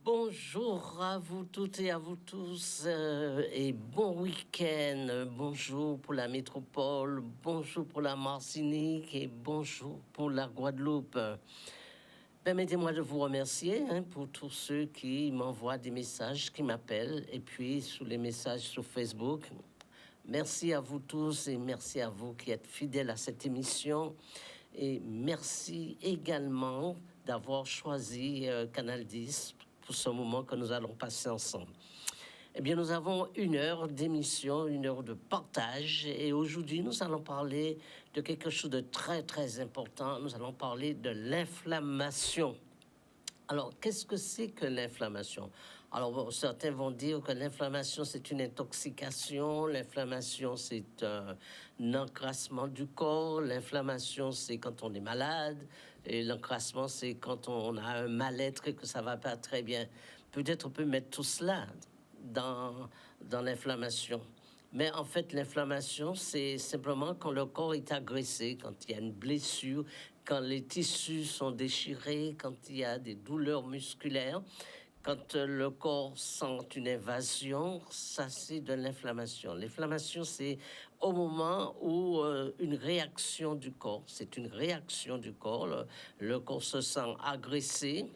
Bonjour à vous toutes et à vous tous et bon week-end. Bonjour pour la métropole, bonjour pour la Martinique et bonjour pour la Guadeloupe. Permettez-moi de vous remercier pour tous ceux qui m'envoient des messages, qui m'appellent et puis sous les messages sur Facebook. Merci à vous tous et merci à vous qui êtes fidèles à cette émission. Et merci également d'avoir choisi Canal 10 pour ce moment que nous allons passer ensemble. Eh bien, nous avons une heure d'émission, une heure de partage. Et aujourd'hui, nous allons parler de quelque chose de très, très important. Nous allons parler de l'inflammation. Alors, qu'est-ce que c'est que l'inflammation? Alors, bon, certains vont dire que l'inflammation, c'est une intoxication. L'inflammation, c'est un encrassement du corps. L'inflammation, c'est quand on est malade. Et l'encrassement, c'est quand on a un mal-être et que ça ne va pas très bien. Peut-être on peut mettre tout cela dans l'inflammation. Mais en fait, l'inflammation, c'est simplement quand le corps est agressé, quand il y a une blessure, quand les tissus sont déchirés, quand il y a des douleurs musculaires, quand le corps sent une invasion, ça c'est de l'inflammation. L'inflammation, c'est au moment où une réaction du corps, c'est une réaction du corps, le corps se sent agressé,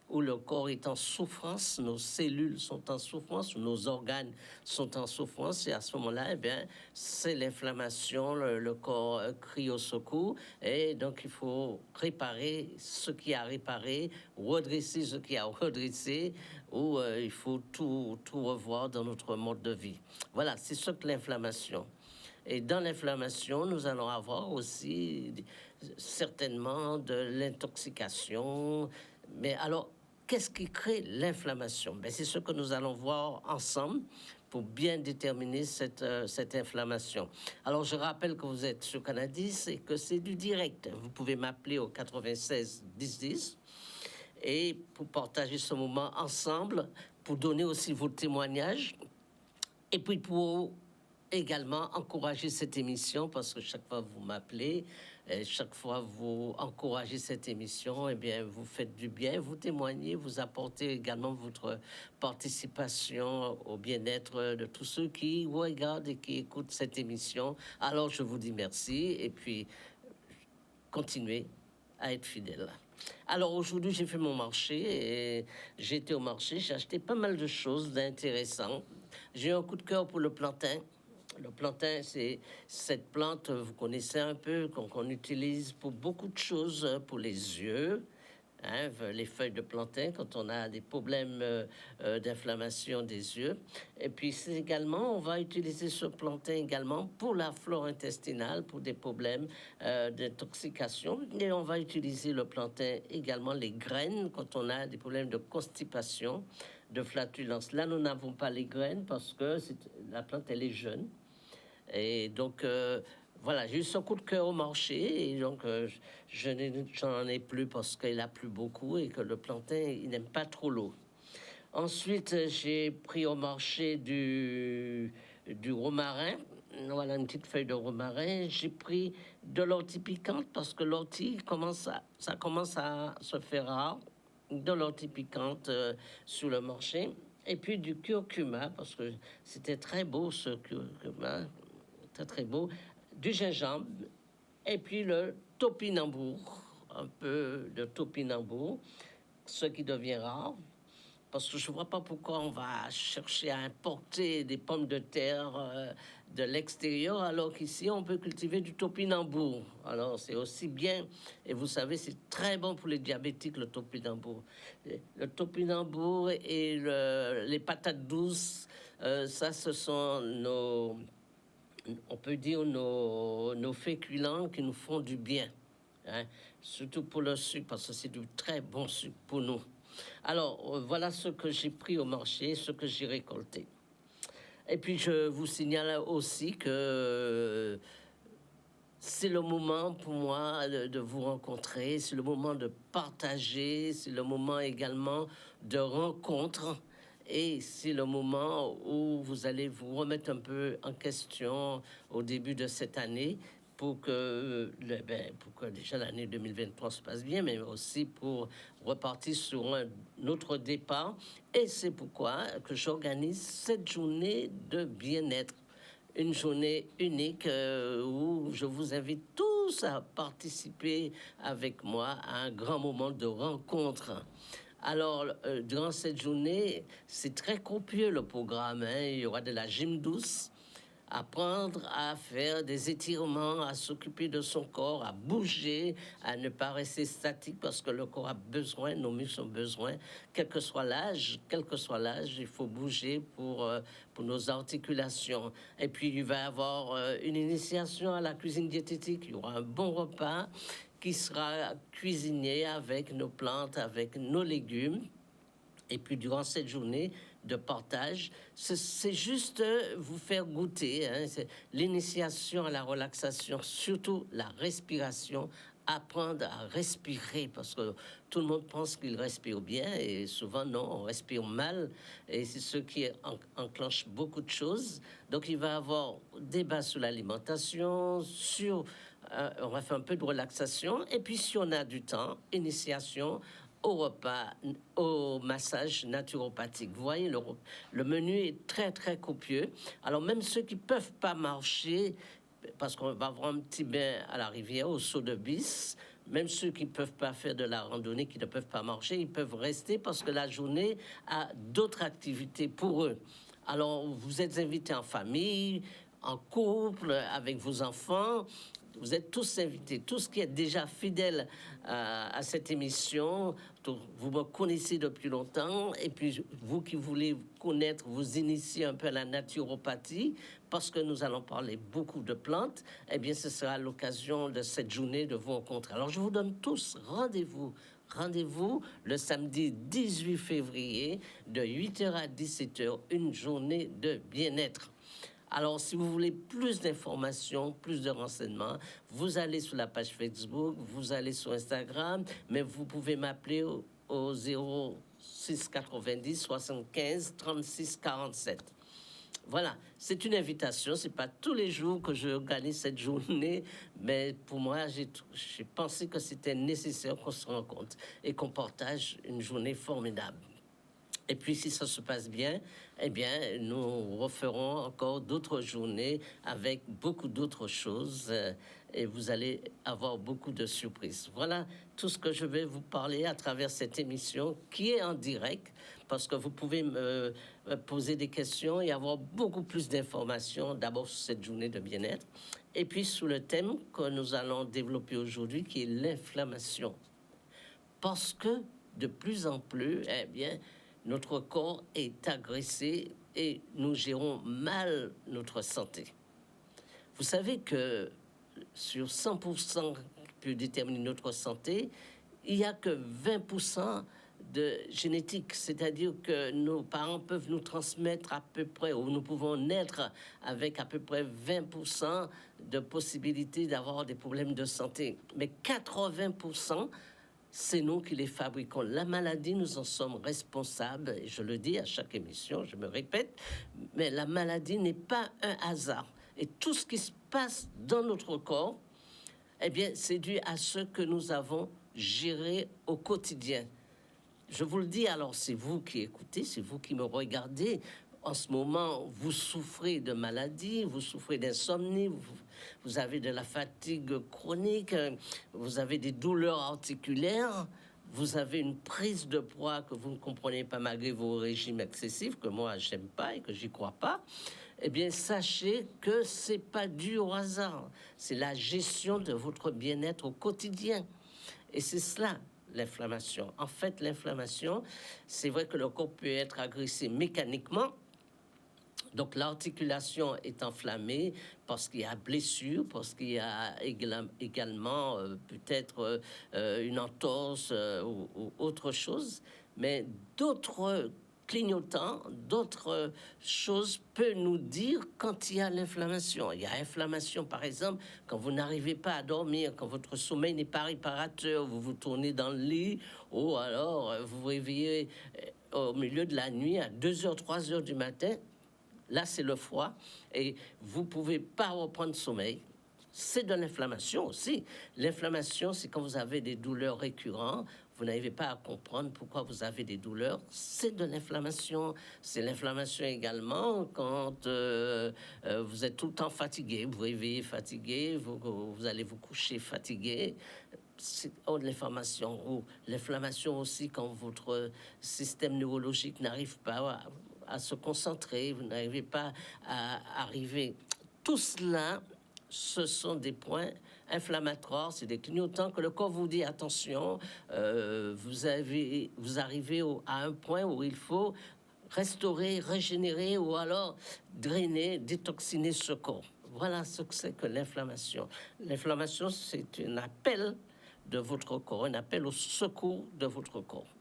où le corps est en souffrance, nos cellules sont en souffrance, nos organes sont en souffrance, et à ce moment-là, eh bien, c'est l'inflammation, le corps crie au secours, et donc il faut réparer ce qui a réparé, redresser ce qui a redressé, ou il faut tout revoir dans notre mode de vie. Voilà, c'est ce que l'inflammation. Et dans l'inflammation, nous allons avoir aussi certainement de l'intoxication. Mais alors, qu'est-ce qui crée l'inflammation? Ben, c'est ce que nous allons voir ensemble pour bien déterminer cette inflammation. Alors, je rappelle que vous êtes sur Canadis et que c'est du direct. Vous pouvez m'appeler au 96 10 10 et pour partager ce moment ensemble, pour donner aussi vos témoignages et puis pour également encourager cette émission parce que chaque fois vous m'appelez, chaque fois vous encouragez cette émission, eh bien vous faites du bien, vous témoignez, vous apportez également votre participation au bien-être de tous ceux qui regardent et qui écoutent cette émission. Alors je vous dis merci et puis continuez à être fidèles. Alors aujourd'hui, j'ai fait mon marché et j'ai été au marché, j'ai acheté pas mal de choses d'intéressantes. J'ai eu un coup de cœur pour le plantain. Le plantain, c'est cette plante, vous connaissez un peu, qu'on utilise pour beaucoup de choses, pour les yeux, les feuilles de plantain quand on a des problèmes d'inflammation des yeux. Et puis c'est également, on va utiliser ce plantain également pour la flore intestinale, pour des problèmes d'intoxication. Et on va utiliser le plantain également, les graines, quand on a des problèmes de constipation, de flatulence. Là, nous n'avons pas les graines parce que la plante, elle est jeune. Et donc, voilà, j'ai eu ce coup de cœur au marché et donc j'en ai plus parce qu'il a plu beaucoup et que le plantain, il n'aime pas trop l'eau. Ensuite, j'ai pris au marché du romarin. Voilà, une petite feuille de romarin. J'ai pris de l'ortie piquante parce que l'ortie ça commence à se faire rare. De l'ortie piquante sur le marché. Et puis du curcuma parce que c'était très beau ce curcuma. Très très beau, du gingembre et puis le topinambour, un peu de topinambour, ce qui devient rare, parce que je ne vois pas pourquoi on va chercher à importer des pommes de terre de l'extérieur, alors qu'ici on peut cultiver du topinambour. Alors c'est aussi bien, et vous savez, c'est très bon pour les diabétiques, le topinambour. Le topinambour et les patates douces, ça ce sont on peut dire nos féculents qui nous font du bien, surtout pour le sucre, parce que c'est du très bon sucre pour nous. Alors, voilà ce que j'ai pris au marché, ce que j'ai récolté. Et puis, je vous signale aussi que c'est le moment pour moi de vous rencontrer, c'est le moment de partager, c'est le moment également de rencontre. Et c'est le moment où vous allez vous remettre un peu en question au début de cette année pour que déjà l'année 2023 se passe bien, mais aussi pour repartir sur un autre départ. Et c'est pourquoi que j'organise cette journée de bien-être. Une journée unique où je vous invite tous à participer avec moi à un grand moment de rencontre. Alors, durant cette journée, c'est très copieux le programme, hein. Il y aura de la gym douce, apprendre à faire des étirements, à s'occuper de son corps, à bouger, à ne pas rester statique parce que le corps a besoin, nos muscles ont besoin, quel que soit l'âge, il faut bouger pour nos articulations. Et puis il va y avoir une initiation à la cuisine diététique, il y aura un bon repas qui sera cuisiné avec nos plantes, avec nos légumes. Et puis, durant cette journée de partage, c'est juste vous faire goûter, hein, l'initiation à la relaxation, surtout la respiration, apprendre à respirer, parce que tout le monde pense qu'il respire bien, et souvent, non, on respire mal, et c'est ce qui enclenche beaucoup de choses. Donc, il va y avoir débat sur l'alimentation, on va faire un peu de relaxation, et puis si on a du temps, initiation au repas, au massage naturopathique. Vous voyez, le menu est très, très copieux. Alors, même ceux qui ne peuvent pas marcher, parce qu'on va avoir un petit bain à la rivière, au saut de bis, même ceux qui ne peuvent pas faire de la randonnée, qui ne peuvent pas marcher, ils peuvent rester parce que la journée a d'autres activités pour eux. Alors, vous êtes invités en famille, en couple, avec vos enfants. Vous êtes tous invités, tous qui êtes déjà fidèles à cette émission. Vous me connaissez depuis longtemps. Et puis, vous qui voulez connaître, vous initier un peu à la naturopathie, parce que nous allons parler beaucoup de plantes, eh bien, ce sera l'occasion de cette journée de vous rencontrer. Alors, je vous donne tous rendez-vous. Rendez-vous le samedi 18 février de 8h à 17h, une journée de bien-être. Alors, si vous voulez plus d'informations, plus de renseignements, vous allez sur la page Facebook, vous allez sur Instagram, mais vous pouvez m'appeler au 06 90 75 36 47. Voilà, c'est une invitation. C'est pas tous les jours que je organise cette journée, mais pour moi, j'ai pensé que c'était nécessaire qu'on se rencontre et qu'on partage une journée formidable. Et puis, si ça se passe bien, eh bien, nous referons encore d'autres journées avec beaucoup d'autres choses et vous allez avoir beaucoup de surprises. Voilà tout ce que je vais vous parler à travers cette émission qui est en direct parce que vous pouvez me poser des questions et avoir beaucoup plus d'informations d'abord sur cette journée de bien-être et puis sous le thème que nous allons développer aujourd'hui qui est l'inflammation. Parce que de plus en plus, eh bien, notre corps est agressé et nous gérons mal notre santé. Vous savez que sur 100% qui peut déterminer notre santé, il n'y a que 20% de génétique, c'est-à-dire que nos parents peuvent nous transmettre à peu près, ou nous pouvons naître avec à peu près 20% de possibilité d'avoir des problèmes de santé. Mais 80%, c'est nous qui les fabriquons. La maladie, nous en sommes responsables, et je le dis à chaque émission, je me répète, mais la maladie n'est pas un hasard. Et tout ce qui se passe dans notre corps, eh bien, c'est dû à ce que nous avons géré au quotidien. Je vous le dis, alors c'est vous qui écoutez, c'est vous qui me regardez. En ce moment, vous souffrez de maladie, vous souffrez d'insomnie, vous avez de la fatigue chronique, vous avez des douleurs articulaires, vous avez une prise de poids que vous ne comprenez pas malgré vos régimes excessifs, que moi, j'aime pas et que j'y crois pas. Eh bien, sachez que c'est pas dû au hasard. C'est la gestion de votre bien-être au quotidien. Et c'est cela, l'inflammation. En fait, l'inflammation, c'est vrai que le corps peut être agressé mécaniquement. Donc l'articulation est enflammée parce qu'il y a blessure, parce qu'il y a également peut-être une entorse ou autre chose. Mais d'autres clignotants, d'autres choses peuvent nous dire quand il y a l'inflammation. Il y a inflammation, par exemple, quand vous n'arrivez pas à dormir, quand votre sommeil n'est pas réparateur, vous vous tournez dans le lit, ou alors vous vous réveillez au milieu de la nuit à 2h, 3h du matin. Là, c'est le foie et vous ne pouvez pas reprendre sommeil. c'est de l'inflammation aussi. L'inflammation, c'est quand vous avez des douleurs récurrentes, vous n'arrivez pas à comprendre pourquoi vous avez des douleurs, c'est de l'inflammation. C'est l'inflammation également quand vous êtes tout le temps fatigué, vous vous réveillez fatigué, vous allez vous coucher fatigué. C'est de l'inflammation. Ou l'inflammation aussi quand votre système neurologique n'arrive pas à se concentrer, vous n'arrivez pas à arriver. Tout cela, ce sont des points inflammatoires, c'est des clignotants que le corps vous dit attention, vous arrivez à un point où il faut restaurer, régénérer ou alors drainer, détoxiner ce corps. Voilà ce que c'est que l'inflammation. L'inflammation, c'est un appel de votre corps, un appel au secours de votre corps.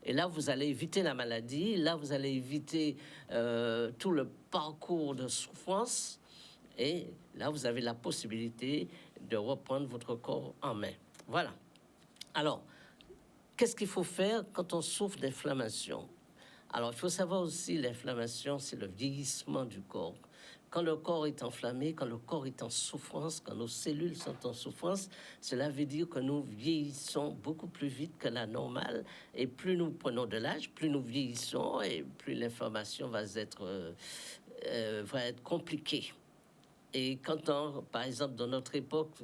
Et là, vous allez éviter la maladie, là, vous allez éviter tout le parcours de souffrance. Et là, vous avez la possibilité de reprendre votre corps en main. Voilà. Alors, qu'est-ce qu'il faut faire quand on souffre d'inflammation? Alors, il faut savoir aussi, l'inflammation, c'est le vieillissement du corps. Quand le corps est enflammé, quand le corps est en souffrance, quand nos cellules sont en souffrance, cela veut dire que nous vieillissons beaucoup plus vite que la normale. Et plus nous prenons de l'âge, plus nous vieillissons et plus l'inflammation va être compliquée. Et quand, par exemple, dans notre époque,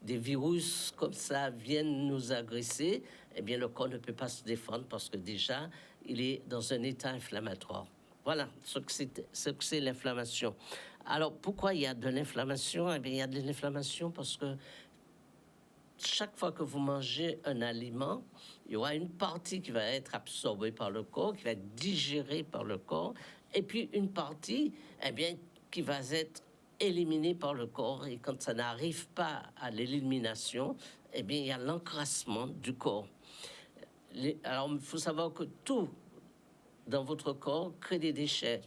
des virus comme ça viennent nous agresser, eh bien, le corps ne peut pas se défendre parce que déjà, il est dans un état inflammatoire. Voilà ce que c'est l'inflammation. Alors, pourquoi il y a de l'inflammation? Eh bien, il y a de l'inflammation parce que chaque fois que vous mangez un aliment, il y aura une partie qui va être absorbée par le corps, qui va être digérée par le corps, et puis une partie, eh bien, qui va être éliminé par le corps. Et quand ça n'arrive pas à l'élimination, eh bien, il y a l'encrassement du corps. Alors, il faut savoir que tout dans votre corps crée des déchets.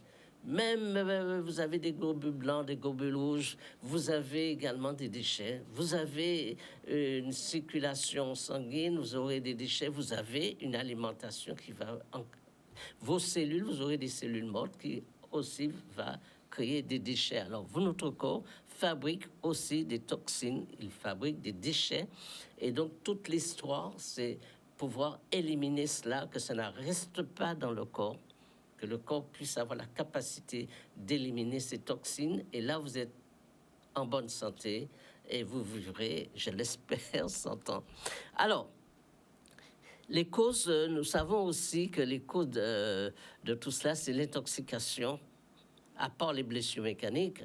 Même vous avez des globules blancs, des globules rouges, vous avez également des déchets. Vous avez une circulation sanguine, vous aurez des déchets, vous avez une alimentation qui va... Vos cellules, vous aurez des cellules mortes qui aussi va créer des déchets. Alors, notre corps fabrique aussi des toxines, il fabrique des déchets. Et donc, toute l'histoire, c'est pouvoir éliminer cela, que ça ne reste pas dans le corps, que le corps puisse avoir la capacité d'éliminer ces toxines. Et là, vous êtes en bonne santé et vous vivrez, je l'espère, 100 ans. Alors, les causes, nous savons aussi que les causes de tout cela, c'est l'intoxication. À part les blessures mécaniques,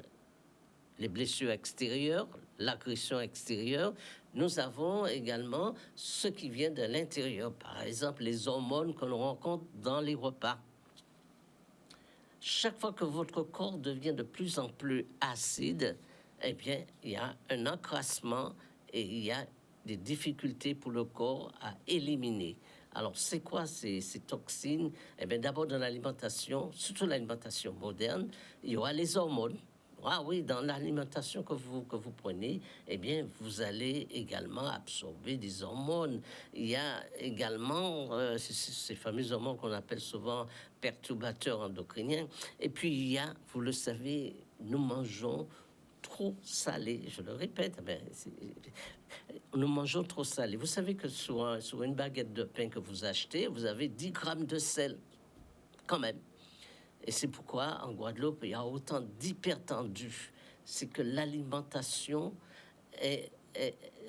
les blessures extérieures, l'agression extérieure, nous avons également ce qui vient de l'intérieur. Par exemple, les hormones que l'on rencontre dans les repas. Chaque fois que votre corps devient de plus en plus acide, eh bien, il y a un encrassement et il y a des difficultés pour le corps à éliminer. Alors, c'est quoi ces toxines? Eh bien, d'abord, dans l'alimentation, surtout l'alimentation moderne, il y aura les hormones. Ah oui, dans l'alimentation que vous prenez, eh bien, vous allez également absorber des hormones. Il y a également ces fameux hormones qu'on appelle souvent perturbateurs endocriniens. Et puis, il y a, vous le savez, nous mangeons trop salé. Je le répète, mais nous mangeons trop salé. Vous savez que sur une baguette de pain que vous achetez, vous avez 10 grammes de sel, quand même. Et c'est pourquoi, en Guadeloupe, il y a autant d'hypertendus. C'est que l'alimentation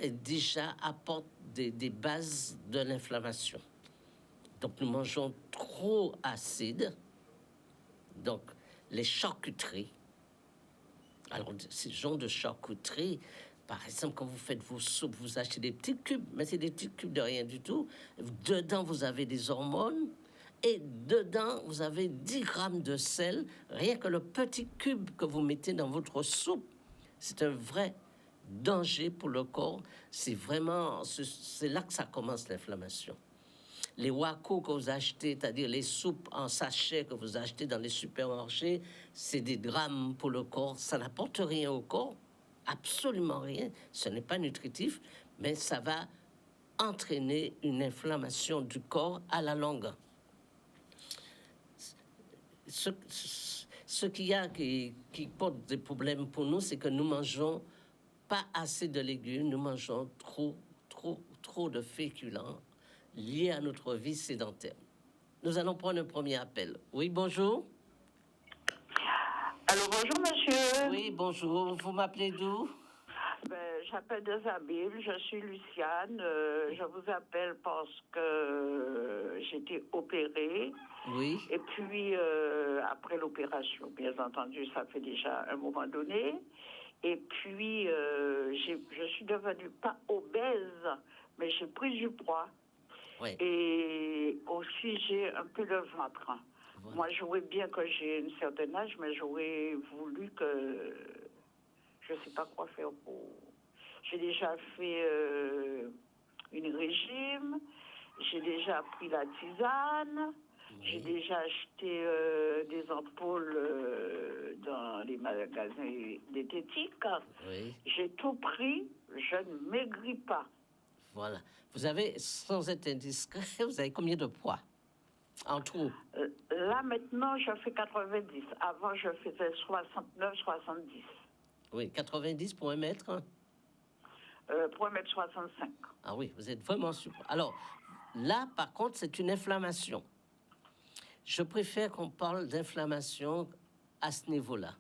déjà apporte des bases de l'inflammation. Donc, nous mangeons trop acide. Donc, les charcuteries. Alors, ces genres de charcuterie, par exemple, quand vous faites vos soupes, vous achetez des petits cubes, mais c'est des petits cubes de rien du tout. Dedans, vous avez des hormones. Et dedans, vous avez 10 grammes de sel. Rien que le petit cube que vous mettez dans votre soupe, c'est un vrai danger pour le corps. C'est là que ça commence l'inflammation. Les wako que vous achetez, c'est-à-dire les soupes en sachet que vous achetez dans les supermarchés, c'est des drames pour le corps. Ça n'apporte rien au corps, absolument rien. Ce n'est pas nutritif, mais ça va entraîner une inflammation du corps à la longue. Ce qu'il y a qui pose des problèmes pour nous, c'est que nous mangeons pas assez de légumes, nous mangeons trop de féculents liés à notre vie sédentaire. Nous allons prendre un premier appel. Oui, bonjour. Allô, bonjour monsieur. Oui, bonjour. Vous m'appelez d'où? J'appelle des Abiles, je suis Luciane. Je vous appelle parce que j'ai été opérée. Oui. Et puis, après l'opération, bien entendu, ça fait déjà un moment donné. Et puis, je suis devenue pas obèse, mais j'ai pris du poids. Oui. Et aussi, j'ai un peu le ventre. Voilà. Moi, j'aurais bien que j'ai un certain âge, mais j'aurais voulu que... Je ne sais pas quoi faire pour... J'ai déjà fait une régime, j'ai déjà pris la tisane, j'ai déjà acheté des ampoules dans les magasins diététiques. Oui. J'ai tout pris, je ne maigris pas. Voilà. Vous avez, sans être indiscret, vous avez combien de poids en tout? Là, maintenant, je fais 90. Avant, je faisais 69, 70. Oui, 90 pour 1 mètre? Pour 1m65. Ah oui, vous êtes vraiment super. Alors, là, par contre, c'est une inflammation. Je préfère qu'on parle d'inflammation à ce niveau-là.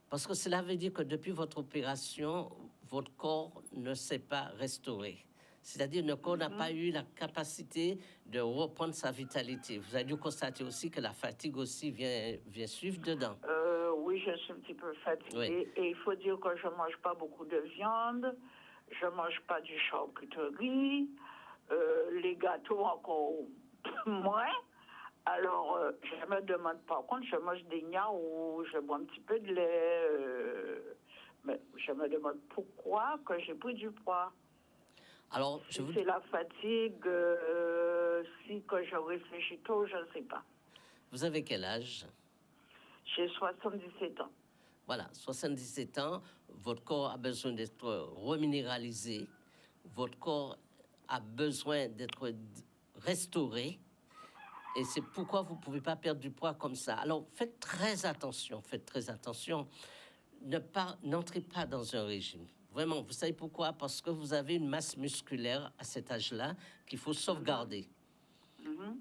Parce que cela veut dire que depuis votre opération, votre corps ne s'est pas restauré. C'est-à-dire que le corps n'a pas eu la capacité de reprendre sa vitalité. Vous avez dû constater aussi que la fatigue aussi vient suivre dedans. Oui, je suis un petit peu fatiguée. Oui. Et il faut dire que je ne mange pas beaucoup de viande. Je ne mange pas du charcuterie. Les gâteaux encore moins. Alors, je me demande, par contre, je mange des yaourts, je bois un petit peu de lait. Mais je me demande pourquoi que j'ai pris du poids. Alors, si c'est la fatigue, si que je réfléchis trop, je ne sais pas. Vous avez quel âge? J'ai 77 ans. Voilà, 77 ans, votre corps a besoin d'être reminéralisé, votre corps a besoin d'être restauré, et c'est pourquoi vous ne pouvez pas perdre du poids comme ça. Alors, faites très attention, n'entrez pas dans un régime. Vraiment, vous savez pourquoi? Parce que vous avez une masse musculaire à cet âge-là qu'il faut sauvegarder.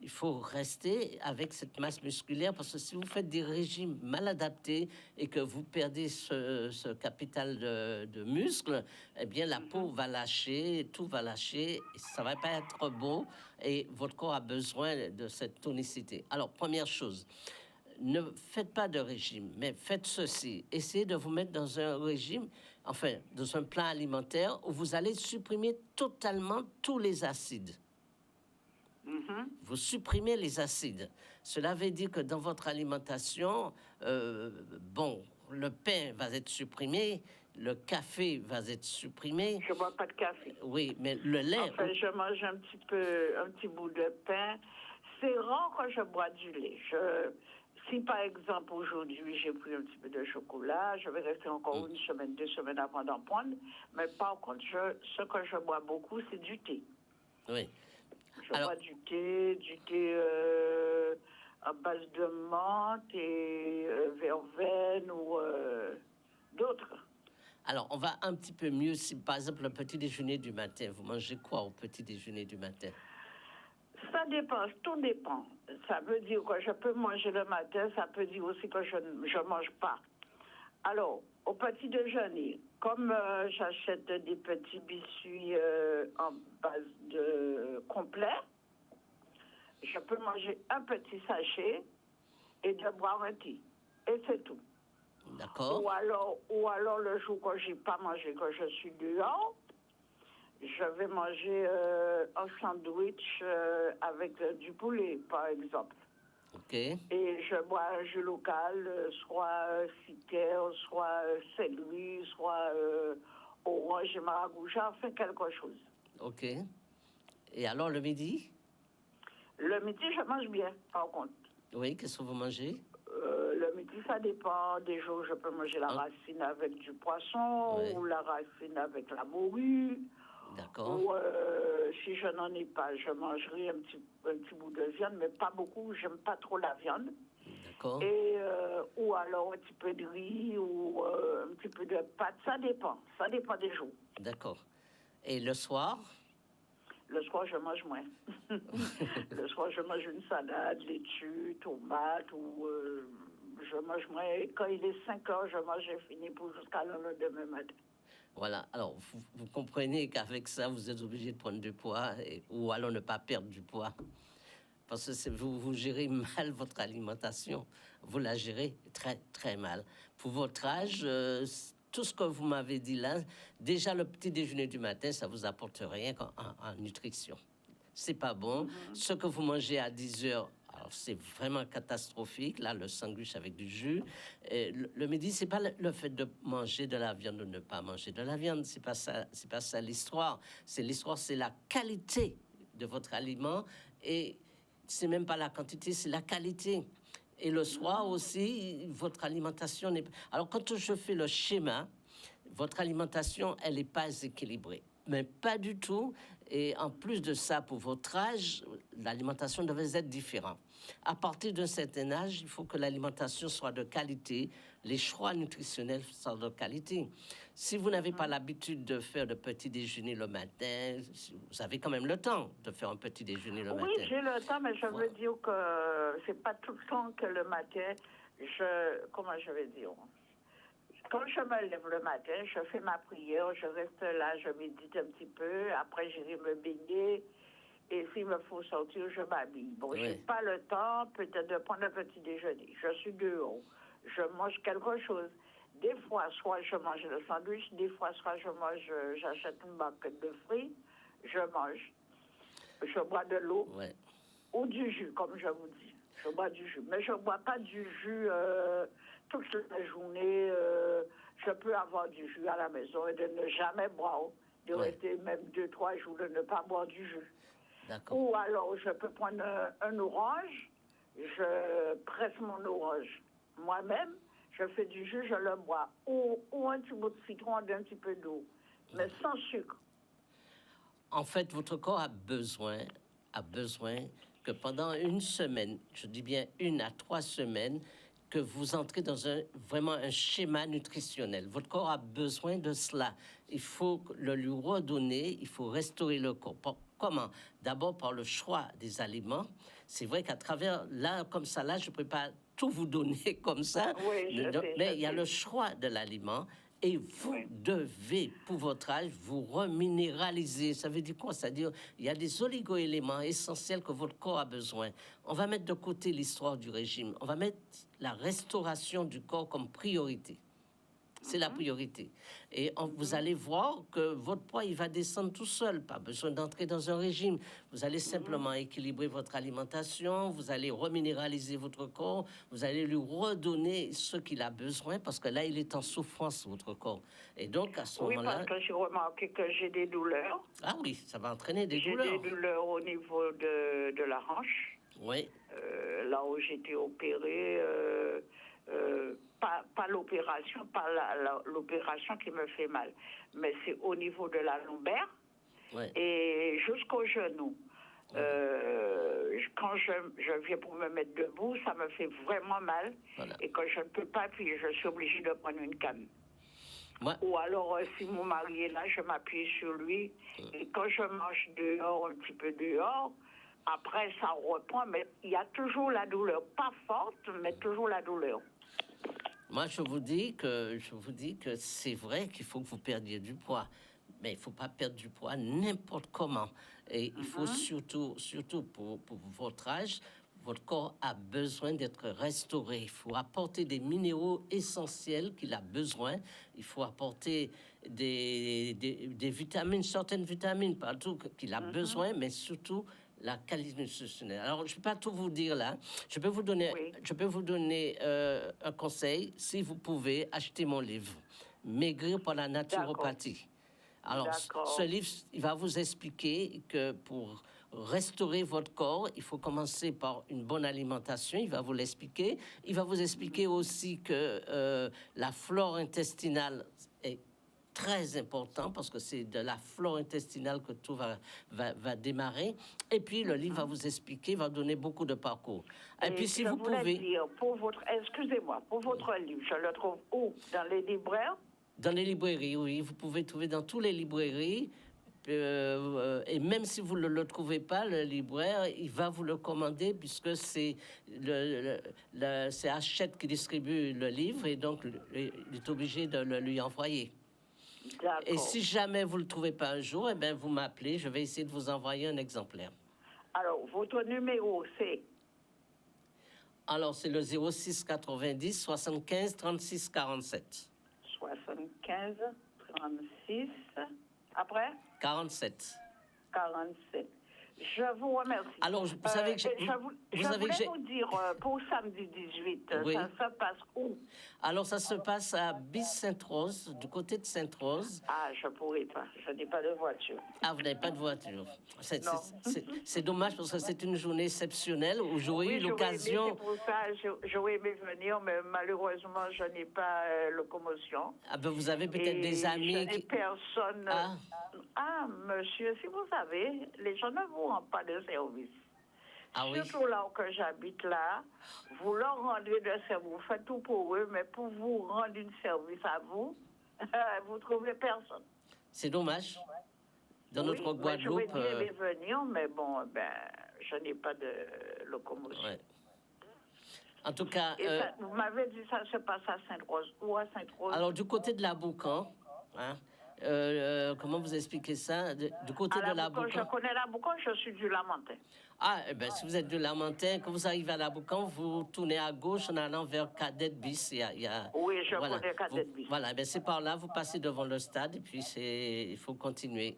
Il faut rester avec cette masse musculaire parce que si vous faites des régimes mal adaptés et que vous perdez ce capital de muscles, eh bien la peau va lâcher, tout va lâcher, et ça va pas être beau et votre corps a besoin de cette tonicité. Alors première chose, ne faites pas de régime, mais faites ceci. Essayez de vous mettre dans un régime, enfin dans un plan alimentaire où vous allez supprimer totalement tous les acides. Vous supprimez les acides. Cela veut dire que dans votre alimentation, le pain va être supprimé, le café va être supprimé. Je bois pas de café. Oui, mais le lait... Enfin, je mange un petit bout de pain. C'est rare que je bois du lait. Si par exemple aujourd'hui j'ai pris un petit peu de chocolat, je vais rester encore une semaine, 2 semaines avant d'en prendre. Mais par contre, ce que je bois beaucoup, c'est du thé. Oui. Je bois du thé à base de menthe et verveine ou d'autres. Alors, on va un petit peu mieux si, par exemple, le petit déjeuner du matin, vous mangez quoi au petit déjeuner du matin? Ça dépend, tout dépend. Ça veut dire que je peux manger le matin, ça peut dire aussi que je ne mange pas. Alors, au petit déjeuner, comme j'achète des petits biscuits en base de complet, je peux manger un petit sachet et de boire un thé. Et c'est tout. D'accord. Ou alors le jour que j'ai pas mangé, que je suis dehors, je vais manger un sandwich avec du poulet, par exemple. Ok. Et je bois un jus local, soit ciker, soit céleri, soit orange et maragouja, enfin quelque chose. Ok. Et alors le midi? Le midi, je mange bien, par contre. Oui, qu'est-ce que vous mangez? Le midi, ça dépend. Des jours, je peux manger la racine avec du poisson, ou la racine avec la morue. D'accord. Ou si je n'en ai pas, je mangerai un petit bout de viande, mais pas beaucoup. J'aime pas trop la viande. D'accord. Ou alors un petit peu de riz ou un petit peu de pâte, ça dépend des jours. D'accord. Et le soir? Le soir, je mange moins. Le soir, je mange une salade, laitue, tomate, ou je mange moins. Et quand il est 5 heures, je mange, j'ai fini pour jusqu'à le lendemain matin. Voilà. Alors, vous comprenez qu'avec ça, vous êtes obligé de prendre du poids ou alors ne pas perdre du poids. Parce que vous gérez mal votre alimentation. Vous la gérez très, très mal. Pour votre âge, tout ce que vous m'avez dit là, déjà le petit déjeuner du matin, ça vous apporte rien en nutrition. C'est pas bon. Ce que vous mangez à 10 heures, alors c'est vraiment catastrophique. Là, le sandwich avec du jus. Le midi, c'est pas le fait de manger de la viande ou de ne pas manger de la viande. C'est pas ça l'histoire. C'est la qualité de votre aliment et c'est même pas la quantité, c'est la qualité. Et le soir aussi, votre alimentation n'est pas... Alors, quand je fais le schéma, votre alimentation, elle n'est pas équilibrée. Mais pas du tout. Et en plus de ça, pour votre âge, l'alimentation devait être différente. À partir d'un certain âge, il faut que l'alimentation soit de qualité, les choix nutritionnels soient de qualité. Si vous n'avez pas l'habitude de faire de petit déjeuner le matin, vous avez quand même le temps de faire un petit déjeuner le matin. Oui, j'ai le temps, mais je veux dire que c'est pas tout le temps que le matin, comment je vais dire? Quand je me lève le matin, je fais ma prière, je reste là, je médite un petit peu, après j'irai me baigner, et s'il me faut sortir, je m'habille. Bon, j'ai pas le temps peut-être de prendre un petit déjeuner. Je suis dehors, je mange quelque chose. Des fois, soit je mange le sandwich, des fois, soit j'achète une barquette de fruits, je mange. Je bois de l'eau ou du jus, comme je vous dis. Je bois du jus. Mais je ne bois pas du jus toute la journée. Je peux avoir du jus à la maison et de ne jamais boire. De rester même 2-3 jours de ne pas boire du jus. Ou alors, je peux prendre un orange. Je presse mon orange moi-même. Je fais du jus, je le bois. Ou un petit bout de citron d'un petit peu d'eau. Mais sans sucre. En fait, votre corps a besoin que pendant une semaine, je dis bien 1 à 3 semaines, que vous entrez dans vraiment un schéma nutritionnel. Votre corps a besoin de cela. Il faut le lui redonner, il faut restaurer le corps. Comment? D'abord par le choix des aliments. C'est vrai qu'à travers, là, comme ça, là, je ne peux pas tout vous donner comme ça. Oui, mais il y a le choix de l'aliment. Et vous devez, pour votre âge, vous reminéraliser. Ça veut dire quoi? C'est-à-dire, il y a des oligo-éléments essentiels que votre corps a besoin. On va mettre de côté l'histoire du régime. On va mettre la restauration du corps comme priorité. C'est la priorité. Et vous allez voir que votre poids, il va descendre tout seul. Pas besoin d'entrer dans un régime. Vous allez simplement équilibrer votre alimentation. Vous allez reminéraliser votre corps. Vous allez lui redonner ce qu'il a besoin parce que là, il est en souffrance, votre corps. Et donc, à ce moment-là... Oui, parce que j'ai remarqué que j'ai des douleurs. Ah oui, ça va entraîner des douleurs. J'ai des douleurs au niveau de la hanche. Oui. Là où j'ai été opérée... pas l'opération, pas l'opération qui me fait mal, mais c'est au niveau de la lombaire et jusqu'au genou. Quand je viens pour me mettre debout, ça me fait vraiment mal. Et quand je ne peux pas appuyer, je suis obligée de prendre une canne. Ou alors, si mon mari est là, je m'appuie sur lui. Et quand je mange dehors, un petit peu dehors, après, ça reprend, mais il y a toujours la douleur. Pas forte, mais toujours la douleur. Moi, je vous dis que c'est vrai qu'il faut que vous perdiez du poids. Mais il ne faut pas perdre du poids n'importe comment. Et il faut surtout pour votre âge, votre corps a besoin d'être restauré. Il faut apporter des minéraux essentiels qu'il a besoin. Il faut apporter des vitamines, certaines vitamines, partout qu'il a besoin, mais surtout la qualité nutritionnelle. Alors, je ne peux pas tout vous dire là. Je peux vous donner un conseil. Si vous pouvez, acheter mon livre « Maigrir par la naturopathie ». Alors, ce livre, il va vous expliquer que pour restaurer votre corps, il faut commencer par une bonne alimentation. Il va vous l'expliquer. Il va vous expliquer aussi que la flore intestinale est très important parce que c'est de la flore intestinale que tout va démarrer. Et puis, le livre va vous expliquer, va donner beaucoup de parcours. Et puis, si je vous voulais pouvez... dire, excusez-moi, pour votre livre, je le trouve où? Dans les libraires? Dans les librairies, oui. Vous pouvez trouver dans toutes les librairies. Et même si vous ne le trouvez pas, le libraire, il va vous le commander puisque c'est c'est Hachette qui distribue le livre et donc il est obligé de le lui envoyer. Et D'accord. si jamais vous ne le trouvez pas un jour, eh bien, vous m'appelez, je vais essayer de vous envoyer un exemplaire. Alors, votre numéro, c'est? Alors, c'est le 06 90 75 36 47. 75 36. Après? 47. 47. Je vous remercie. Alors, vous savez que je voulais vous dire, pour samedi 18, oui. ça se passe où? Alors, ça se passe à Bis-Sainte-Rose, du côté de Sainte-Rose. Ah, je ne pourrai pas. Je n'ai pas de voiture. Ah, vous n'avez pas de voiture. C'est dommage parce que c'est une journée exceptionnelle où j'aurais eu l'occasion... C'est pour ça j'aurais aimé venir, mais malheureusement, je n'ai pas locomotion. Ah ben, vous avez peut-être des amis je n'ai personne... Ah, monsieur, si vous savez, les gens ne vous rendent pas de service. Ah, surtout oui. Là où j'habite là, vous leur rendez de service, vous faites tout pour eux, mais pour vous rendre un service à vous, vous ne trouvez personne. C'est dommage. Dans notre Guadeloupe... Je vais venir, mais bon, je n'ai pas de locomotion. Ouais. En tout cas... vous m'avez dit ça se passe à Sainte-Rose. Où à Sainte-Rose? Alors, du côté de la Boucan, hein, comment vous expliquez ça? Du côté de la Boucan. Je connais la Boucan, je suis du Lamentin. Ah, eh bien, si vous êtes du Lamentin, quand vous arrivez à la Boucan, vous tournez à gauche en allant vers Cadet Bis. Oui, je connais Cadet Bis. Voilà, ben, c'est par là, vous passez devant le stade et puis il faut continuer.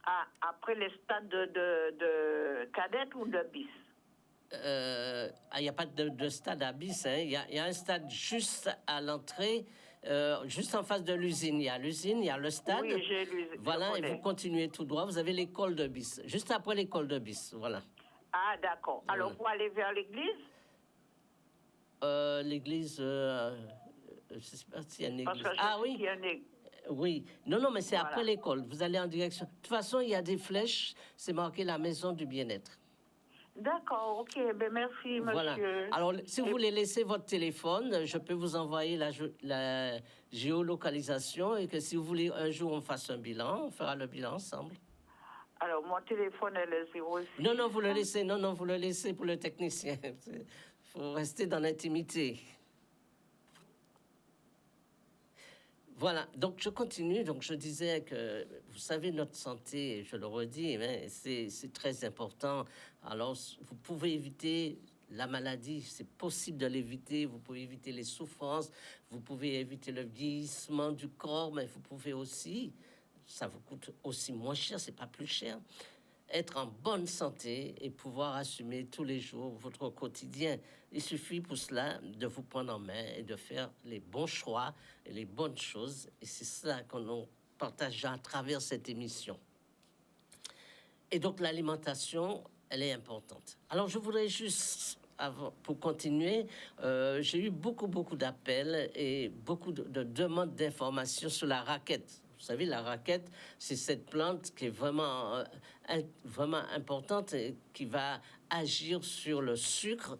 Ah, après les stades de Cadet ou de Bis? Il n'y a pas de stade à Bis, hein. Il y a un stade juste à l'entrée. Juste en face de l'usine, il y a l'usine, il y a le stade. Oui, j'ai l'usine. Voilà, et vous continuez tout droit. Vous avez l'école de Bis, juste après l'école de Bis, voilà. Ah, d'accord. Alors, vous allez vers l'église? L'église, je ne sais pas s'il y a une église. Parce que oui. Y a une... Oui. Non, mais c'est après l'école. Vous allez en direction. De toute façon, il y a des flèches. C'est marqué la maison du bien-être. D'accord, ok. Ben merci, monsieur. Voilà. Alors, si vous voulez laisser votre téléphone, je peux vous envoyer la géolocalisation et que si vous voulez un jour on fasse un bilan, on fera le bilan ensemble. Alors, mon téléphone est le 06. Non, vous le laissez. Non, vous le laissez pour le technicien. Il faut rester dans l'intimité. Voilà, donc je continue. Donc je disais que, vous savez, notre santé, je le redis, hein, c'est très important. Alors, vous pouvez éviter la maladie, c'est possible de l'éviter. Vous pouvez éviter les souffrances, vous pouvez éviter le vieillissement du corps, mais vous pouvez aussi, ça vous coûte aussi moins cher, c'est pas plus cher, être en bonne santé et pouvoir assumer tous les jours votre quotidien. Il suffit pour cela de vous prendre en main et de faire les bons choix et les bonnes choses. Et c'est ça qu'on partage à travers cette émission. Et donc l'alimentation, elle est importante. Alors je voudrais juste, pour continuer, j'ai eu beaucoup d'appels et beaucoup de demandes d'informations sur la raquette. Vous savez, la raquette, c'est cette plante qui est vraiment importante et qui va agir sur le sucre.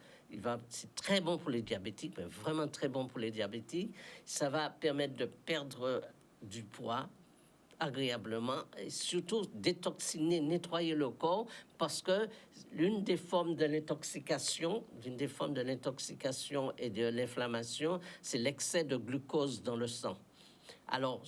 C'est très bon pour les diabétiques, mais vraiment très bon pour les diabétiques. Ça va permettre de perdre du poids agréablement et surtout détoxiner, nettoyer le corps, parce que l'une des formes de l'intoxication et de l'inflammation, c'est l'excès de glucose dans le sang. Alors,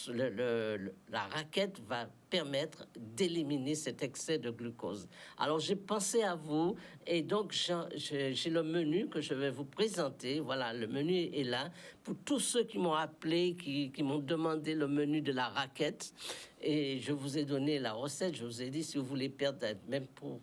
la raquette va permettre d'éliminer cet excès de glucose. Alors, j'ai pensé à vous et donc j'ai le menu que je vais vous présenter. Voilà, le menu est là. Pour tous ceux qui m'ont appelé, qui m'ont demandé le menu de la raquette, et je vous ai donné la recette. Je vous ai dit, si vous voulez perdre, même pour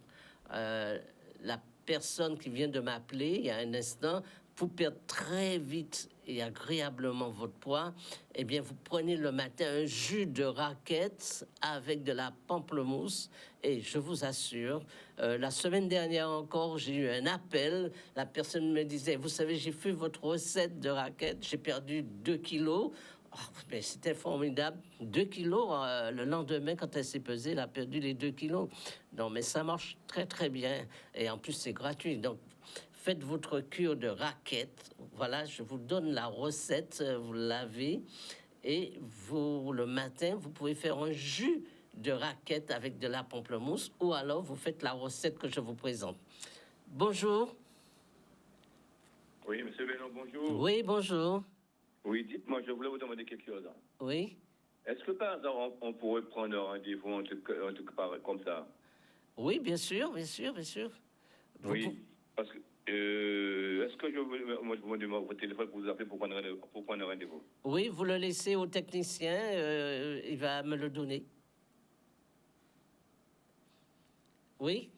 la personne qui vient de m'appeler il y a un instant, pour perdre très vite et agréablement votre poids, eh bien, vous prenez le matin un jus de raquette avec de la pamplemousse. Et je vous assure, la semaine dernière encore, j'ai eu un appel. La personne me disait, vous savez, j'ai fait votre recette de raquette, j'ai perdu 2 kilos. Mais c'était formidable. 2 kilos, le lendemain, quand elle s'est pesée, elle a perdu les 2 kilos. Non, mais ça marche très, très bien. Et en plus, c'est gratuit. Donc, faites votre cure de raquette. Voilà, je vous donne la recette. Vous l'avez. Et vous, le matin, vous pouvez faire un jus de raquette avec de la pamplemousse. Ou alors, vous faites la recette que je vous présente. Bonjour. Oui, monsieur Benoît, bonjour. Oui, bonjour. Oui, dites-moi, je voulais vous demander quelque chose. Oui. Est-ce que par hasard, on pourrait prendre un rendez-vous, un truc pareil, comme ça? Oui, bien sûr, bien sûr, bien sûr. Oui, parce que, est-ce que moi, je vous demande votre téléphone pour vous appeler pour prendre un rendez-vous? Oui, vous le laissez au technicien, il va me le donner. Oui.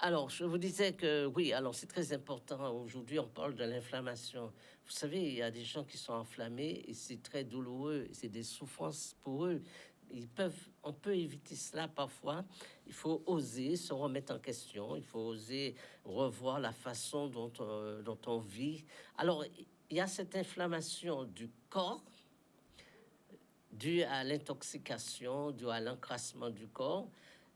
Alors, je vous disais que oui, alors c'est très important. Aujourd'hui, on parle de l'inflammation. Vous savez, il y a des gens qui sont enflammés et c'est très douloureux, c'est des souffrances pour eux. On peut éviter cela parfois. Il faut oser se remettre en question. Il faut oser revoir la façon dont on vit. Alors, il y a cette inflammation du corps due à l'intoxication, due à l'encrassement du corps,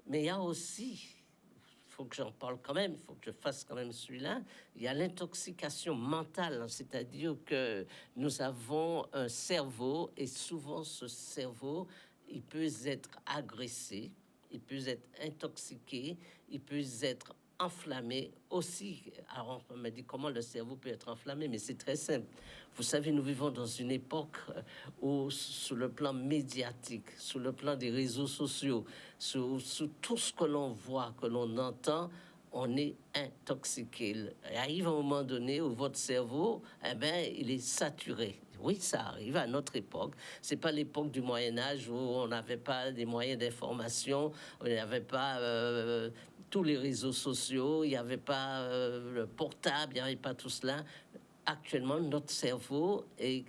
mais il y a aussi, il faut que j'en parle quand même, il faut que je fasse quand même celui-là, il y a l'intoxication mentale, c'est-à-dire que nous avons un cerveau et souvent ce cerveau, il peut être agressé, il peut être intoxiqué, il peut être enflammé aussi. Alors on me dit comment le cerveau peut être enflammé, mais c'est très simple. Vous savez, nous vivons dans une époque où, sous le plan médiatique, sous le plan des réseaux sociaux, sous tout ce que l'on voit, que l'on entend, on est intoxiqué. Il arrive un moment donné où votre cerveau, eh ben, il est saturé. Oui, ça arrive à notre époque. C'est pas l'époque du Moyen Âge où on n'avait pas des moyens d'information, on n'avait pas tous les réseaux sociaux, il n'y avait pas le portable, il n'y avait pas tout cela. Actuellement, notre cerveau est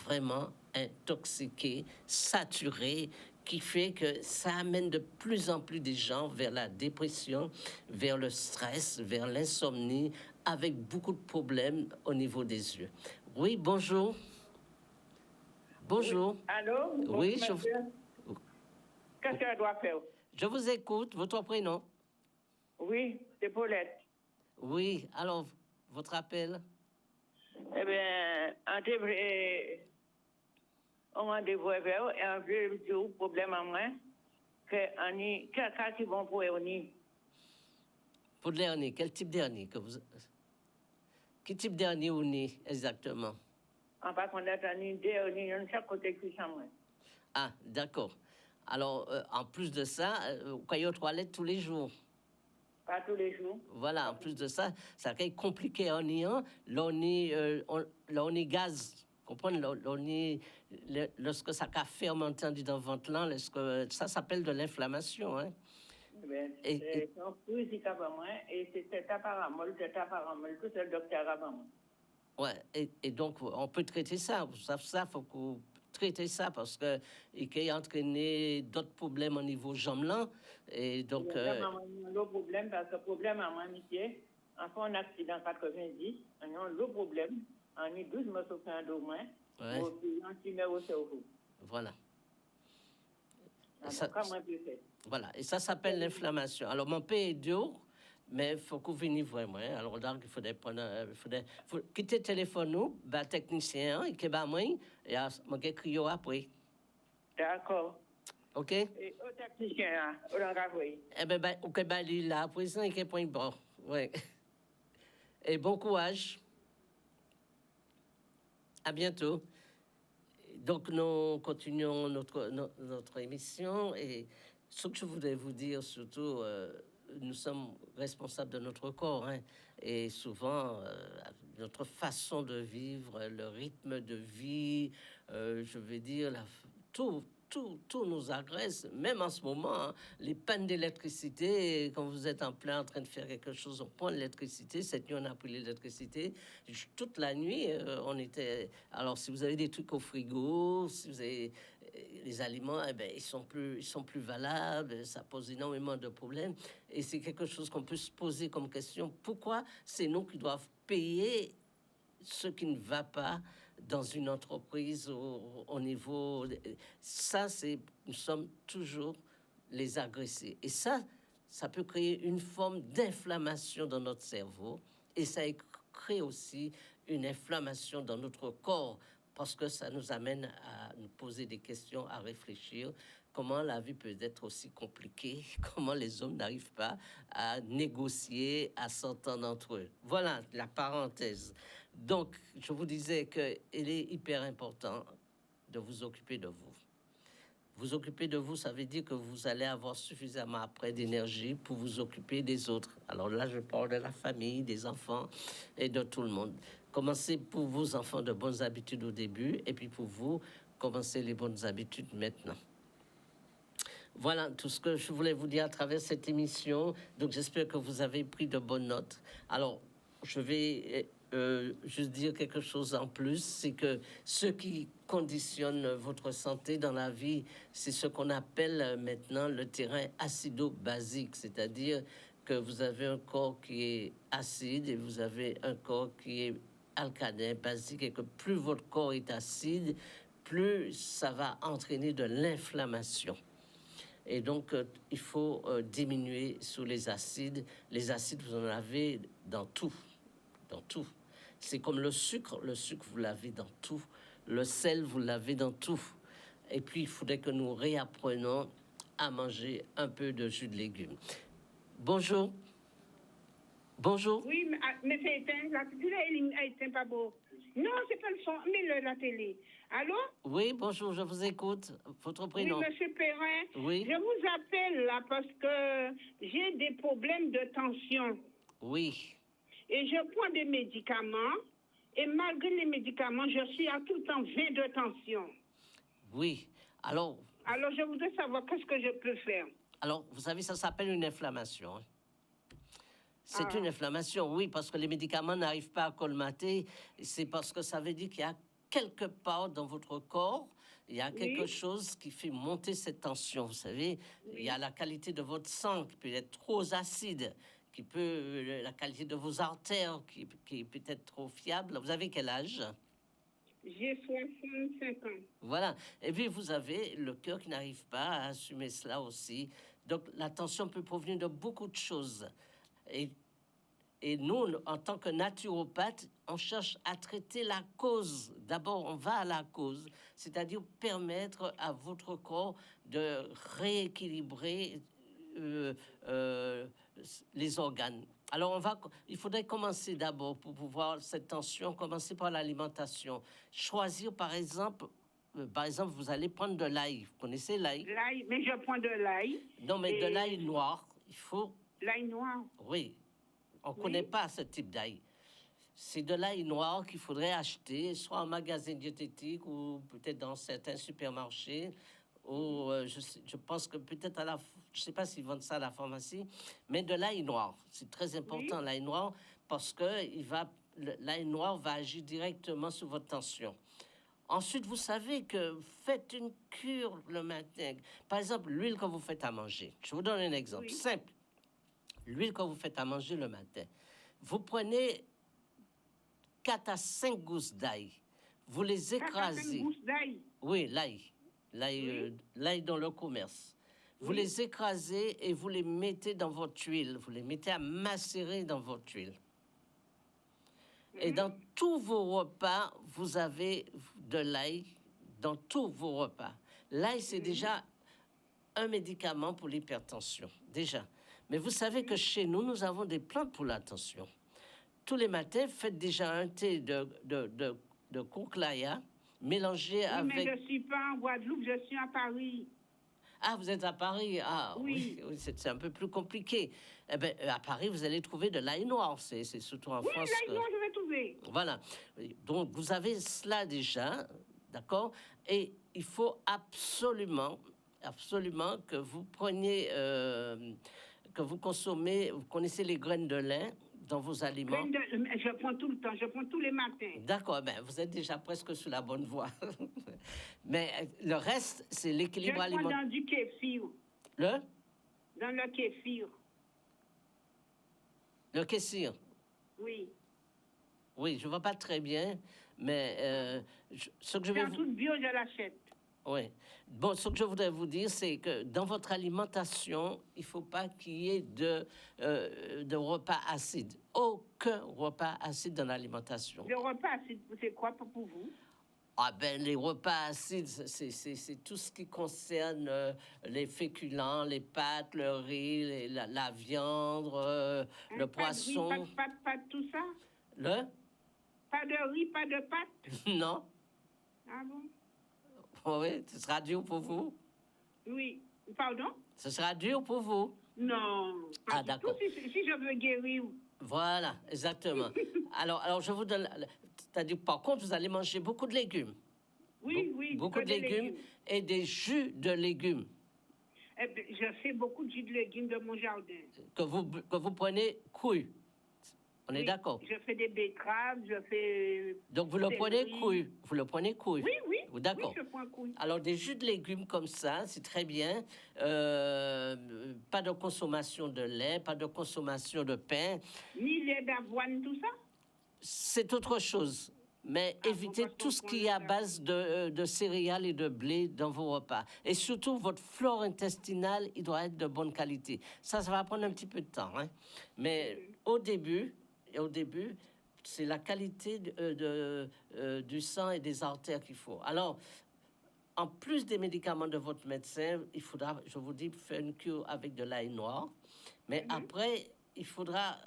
vraiment intoxiqué, saturé, qui fait que ça amène de plus en plus des gens vers la dépression, vers le stress, vers l'insomnie, avec beaucoup de problèmes au niveau des yeux. Oui, bonjour. Bonjour. Oui. Allô? Oui, Qu'est-ce qu'elle doit faire? Je vous écoute. Votre prénom? Oui, c'est Paulette. Oui, alors, votre appel? Eh bien, on rendez-vous avec eux et on veut dire problème à moi que on y quel cas qui vont pour on. Pour le dernier, quel type dernier que vous... Quel type dernier on est exactement? En pas qu'on a une idée, on y chaque côté qui s'en moi. Ah, d'accord. Alors, en plus de ça, vous allez aux toilettes tous les jours. Pas tous les jours. Voilà, en plus de ça, ça va être compliqué en ayant. Là, on est gaz. Comprenez? Lorsque ça a fermenté dans le ventre, là, ça s'appelle de l'inflammation. Hein? C'est un fruit qui a moi et c'est taparamol, tout c'est le docteur avant moi. Ouais, et donc, on peut traiter ça. Vous savez ça, il faut qu'on traiter ça parce que il peut entraîner d'autres problèmes au niveau jambes là. Et donc... le problème, parce que le problème à moi, amitié, en fait un accident en 90, on a le problème, on a 12 morceaux de moins, on s'y au cerveau. Voilà. Voilà, et ça s'appelle l'inflammation. Alors, mon père est dur, mais il faut que vous veniez vraiment. Alors, donc, il faudrait prendre. Faut quitter le téléphone, nous, bah, technicien, et que bah, moi, et mon gars crier après. D'accord. OK? Et au technicien, au langage, oui. Eh bien, OK, bah, lui, là, après ça, il est point bon. Oui. Et bon courage. À bientôt. Donc, nous continuons notre émission et ce que je voudrais vous dire surtout, nous sommes responsables de notre corps hein, et souvent notre façon de vivre, le rythme de vie, je veux dire, tout nous agresse, même en ce moment, hein, les pannes d'électricité, quand vous êtes en plein en train de faire quelque chose, on prend l'électricité, cette nuit on a pris l'électricité, toute la nuit on était... Alors si vous avez des trucs au frigo, si vous avez les aliments, eh ben, ils sont plus valables, ça pose énormément de problèmes, et c'est quelque chose qu'on peut se poser comme question, pourquoi c'est nous qui doivent payer ce qui ne va pas dans une entreprise au niveau... Ça, nous sommes toujours les agressés. Et ça peut créer une forme d'inflammation dans notre cerveau et ça crée aussi une inflammation dans notre corps parce que ça nous amène à nous poser des questions, à réfléchir comment la vie peut être aussi compliquée, comment les hommes n'arrivent pas à négocier, à s'entendre entre eux. Voilà la parenthèse. Donc, je vous disais qu'il est hyper important de vous occuper de vous. Vous occuper de vous, ça veut dire que vous allez avoir suffisamment après d'énergie pour vous occuper des autres. Alors là, je parle de la famille, des enfants et de tout le monde. Commencez pour vos enfants de bonnes habitudes au début et puis pour vous, commencez les bonnes habitudes maintenant. Voilà tout ce que je voulais vous dire à travers cette émission. Donc j'espère que vous avez pris de bonnes notes. Alors, je vais juste dire quelque chose en plus, c'est que ce qui conditionne votre santé dans la vie, c'est ce qu'on appelle maintenant le terrain acido-basique, c'est-à-dire que vous avez un corps qui est acide et vous avez un corps qui est alcalin, basique, et que plus votre corps est acide, plus ça va entraîner de l'inflammation. Et donc, il faut diminuer sous les acides. Les acides, vous en avez dans tout. Dans tout. C'est comme le sucre, vous l'avez dans tout. Le sel, vous l'avez dans tout. Et puis, il faudrait que nous réapprenions à manger un peu de jus de légumes. Bonjour. Bonjour. Oui, mais c'est éteint. La télé est éteint, pas beau. Non, c'est pas le son, mais la télé. Allô? Oui, bonjour, je vous écoute. Votre prénom? Oui, monsieur Perrin. Oui. Je vous appelle là parce que j'ai des problèmes de tension. Oui. Et je prends des médicaments. Et malgré les médicaments, je suis à tout le temps 20 de tension. Oui. Alors, je voudrais savoir qu'est-ce que je peux faire. Alors, vous savez, ça s'appelle une inflammation. C'est une inflammation, oui, parce que les médicaments n'arrivent pas à colmater. C'est parce que ça veut dire qu'il y a quelque part dans votre corps, il y a quelque chose qui fait monter cette tension. Vous savez, il y a la qualité de votre sang qui peut être trop acide, la qualité de vos artères qui est peut-être trop fiable. Vous avez quel âge? J'ai 65 ans. Voilà. Et puis, vous avez le cœur qui n'arrive pas à assumer cela aussi. Donc, la tension peut provenir de beaucoup de choses. Et nous, en tant que naturopathes, on cherche à traiter la cause. D'abord, on va à la cause, c'est-à-dire permettre à votre corps de rééquilibrer les organes. Alors, il faudrait commencer d'abord pour pouvoir cette tension, commencer par l'alimentation. Choisir, par exemple, vous allez prendre de l'ail. Vous connaissez l'ail? L'ail, mais je prends de l'ail. Non, mais de l'ail noir. Il faut... L'ail noir? Oui. On ne connaît pas ce type d'ail. C'est de l'ail noir qu'il faudrait acheter, soit en magasin diététique ou peut-être dans certains supermarchés. Ou je pense que peut-être je ne sais pas s'ils vendent ça à la pharmacie, mais de l'ail noir. C'est très important, l'ail noir, parce que l'ail noir va agir directement sur votre tension. Ensuite, vous savez que faites une cure le matin. Par exemple, l'huile que vous faites à manger. Je vous donne un exemple simple. L'huile que vous faites à manger le matin, vous prenez 4 à 5 gousses d'ail. Vous les écrasez. 4 à 5 gousses d'ail? Oui, l'ail dans le commerce. Vous les écrasez et vous les mettez dans votre huile. Vous les mettez à macérer dans votre huile. Et dans tous vos repas, vous avez de l'ail dans tous vos repas. L'ail, c'est déjà un médicament pour l'hypertension, déjà. Mais vous savez que chez nous, nous avons des plantes pour la tension. Tous les matins, faites déjà un thé de conclaya mélangé avec... mais je ne suis pas en Guadeloupe, je suis à Paris. Ah, vous êtes à Paris? Ah, oui, c'est un peu plus compliqué. Eh bien, à Paris, vous allez trouver de l'ail noir. C'est surtout en France. Oui, l'ail noir, je vais trouver. Voilà. Donc, vous avez cela déjà, d'accord? Et il faut absolument que vous preniez... que vous consommez, vous connaissez les graines de lin dans vos aliments? Je prends tout le temps, je prends tous les matins. D'accord, vous êtes déjà presque sur la bonne voie. Mais le reste, c'est l'équilibre alimentaire. Je prends dans du kéfir. Dans le kéfir. Le kéfir? Oui. Oui, je ne vois pas très bien, mais ce que je vais Dans toute bio, je l'achète. Oui. Bon, ce que je voudrais vous dire, c'est que dans votre alimentation, il ne faut pas qu'il y ait de repas acides. Aucun repas acide dans l'alimentation. Le repas, c'est quoi pour vous? Ah ben, les repas acides, c'est tout ce qui concerne les féculents, les pâtes, le riz, la viande, le poisson. Pas de tout ça? Le? Pas de riz, pas de pâtes? Non. Ah bon? Oui, ce sera dur pour vous. Oui. Pardon? Ce sera dur pour vous. Non. Ah, d'accord. Si je veux guérir. Voilà, exactement. alors, je vous donne... C'est-à-dire, par contre, vous allez manger beaucoup de légumes. Oui. Beaucoup de légumes et des jus de légumes. Eh bien, je fais beaucoup de jus de légumes de mon jardin. Que vous prenez cru. On est d'accord? Je fais des betteraves, je fais... Donc, vous le prenez cru. Vous le prenez cru. Oui. D'accord. Oui, je prends cru. Alors, des jus de légumes comme ça, c'est très bien. Pas de consommation de lait, pas de consommation de pain. Ni lait d'avoine, tout ça? C'est autre chose. Mais évitez tout ce qui est à base de céréales et de blé dans vos repas. Et surtout, votre flore intestinale, il doit être de bonne qualité. Ça va prendre un petit peu de temps. Hein. Mais au début, c'est la qualité du sang et des artères qu'il faut. Alors, en plus des médicaments de votre médecin, il faudra, je vous dis, faire une cure avec de l'ail noir. Mais après, il faudra...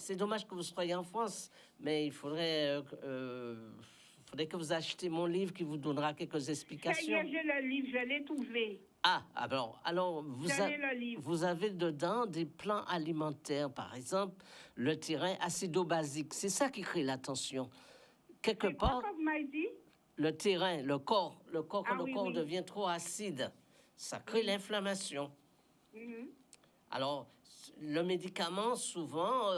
C'est dommage que vous soyez en France, mais il faudrait que vous achetiez mon livre qui vous donnera quelques explications. Ça y est, j'ai le livre, je l'ai trouvé. Ah, alors vous avez dedans des plans alimentaires, par exemple, le terrain acido-basique. C'est ça qui crée la tension. Quelque part, Quoi, vous m'avez dit? le terrain, le corps, quand le corps oui. devient trop acide, ça crée l'inflammation. Alors, le médicament, souvent,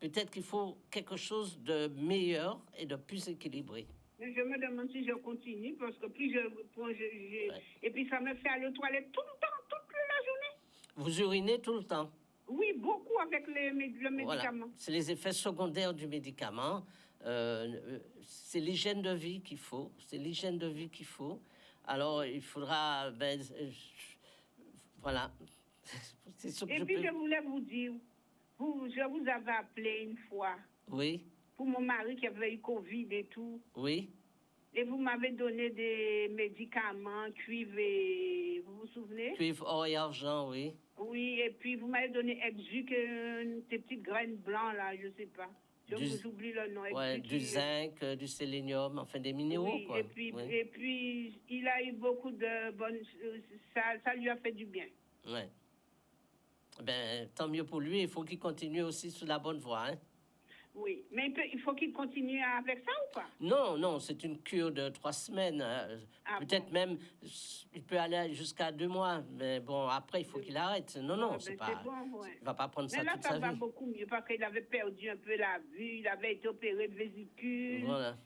peut-être qu'il faut quelque chose de meilleur et de plus équilibré. Mais je me demande si je continue, parce que plus je prends, et puis ça me fait aller aux toilettes tout le temps, toute la journée. Vous urinez tout le temps? Oui, beaucoup avec le médicament. Voilà. C'est les effets secondaires du médicament. C'est l'hygiène de vie qu'il faut. Alors, il faudra... voilà. C'est ce que je voulais vous dire, je vous avais appelé une fois. Oui. Pour mon mari qui avait eu Covid et tout. Oui. Et vous m'avez donné des médicaments, cuivre et... Vous vous souvenez? Cuivre, or et argent, oui. Oui, et puis vous m'avez donné Exuc, des petites graines blanches, là, je sais pas. J'oublie le nom. Ouais, du zinc, du sélénium, enfin des minéraux, oui, quoi. Et puis, il a eu beaucoup de bonnes... Ça lui a fait du bien. Ouais. Ben, tant mieux pour lui. Il faut qu'il continue aussi sur la bonne voie, hein. Oui, mais il faut qu'il continue avec ça ou pas? Non, c'est une cure de 3 semaines. Peut-être même, il peut aller jusqu'à 2 mois. Mais bon, après, il faut qu'il arrête. Non, c'est pas... Bon, ouais. Il va pas prendre ça toute sa vie. Mais là, ça va beaucoup mieux parce qu'il avait perdu un peu la vue. Il avait été opéré de vésicule. Voilà.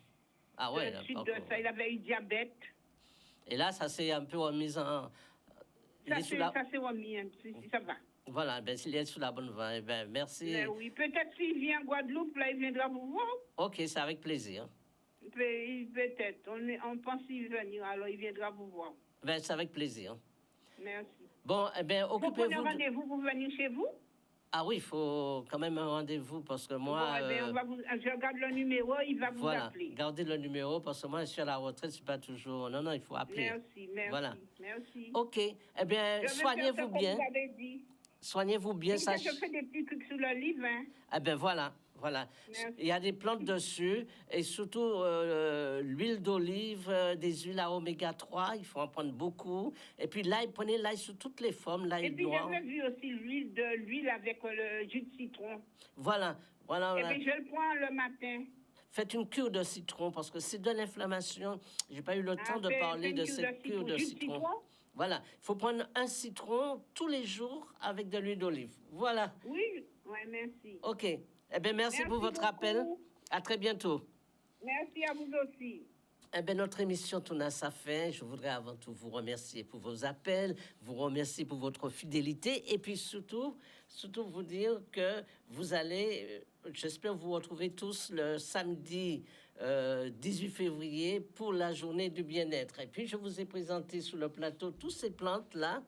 Ah ouais. Ensuite de ça, il avait eu diabète. Et là, ça s'est un peu remis en... Ça s'est remis, ça va. Voilà, ben, s'il est sous la bonne voie, ben, merci. Mais oui, peut-être s'il vient en Guadeloupe, là, il viendra vous voir. Ok, c'est avec plaisir. Peut-être. On pense y venir, alors il viendra vous voir. Ben, c'est avec plaisir. Merci. Bon, eh bien, occupez-vous. Vous prenez un rendez-vous pour venir chez vous? Ah oui, il faut quand même un rendez-vous parce que moi... Bon, je regarde le numéro, il va vous appeler. Voilà, gardez le numéro parce que moi, je suis à la retraite, je ne suis pas toujours... Non, il faut appeler. Merci. Voilà. Merci. Ok, eh bien, soignez-vous bien. Soignez-vous bien. Ça, je fais des petits trucs sur le livre. Hein. Eh bien, voilà. Merci. Il y a des plantes dessus et surtout l'huile d'olive, des huiles à oméga 3, il faut en prendre beaucoup. Et puis l'ail, prenez l'ail sous toutes les formes, l'ail noir. Et puis j'avais vu aussi l'huile avec le jus de citron. Voilà. Et puis je le prends le matin. Faites une cure de citron parce que c'est de l'inflammation. J'ai pas eu le temps de parler de cette cure de citron. Voilà, il faut prendre un citron tous les jours avec de l'huile d'olive. Voilà. Oui, merci. Ok. Eh bien, merci pour votre appel. À très bientôt. Merci à vous aussi. Eh bien, notre émission tourne à sa fin. Je voudrais avant tout vous remercier pour vos appels, vous remercier pour votre fidélité et puis surtout vous dire que vous allez j'espère vous retrouver tous le samedi 18 février pour la journée du bien-être. Et puis, je vous ai présenté sur le plateau toutes ces plantes-là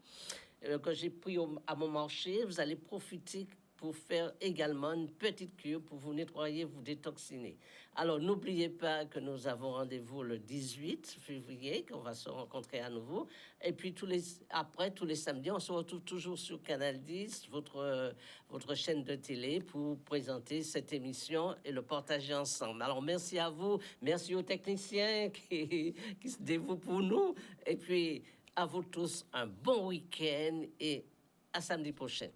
que j'ai pris à mon marché. Vous allez profiter pour faire également une petite cure pour vous nettoyer, vous détoxiner. Alors, n'oubliez pas que nous avons rendez-vous le 18 février, qu'on va se rencontrer à nouveau. Et puis, tous les samedis, on se retrouve toujours sur Canal 10, votre chaîne de télé, pour présenter cette émission et le partager ensemble. Alors, merci à vous, merci aux techniciens qui se dévouent pour nous. Et puis, à vous tous, un bon week-end et à samedi prochain.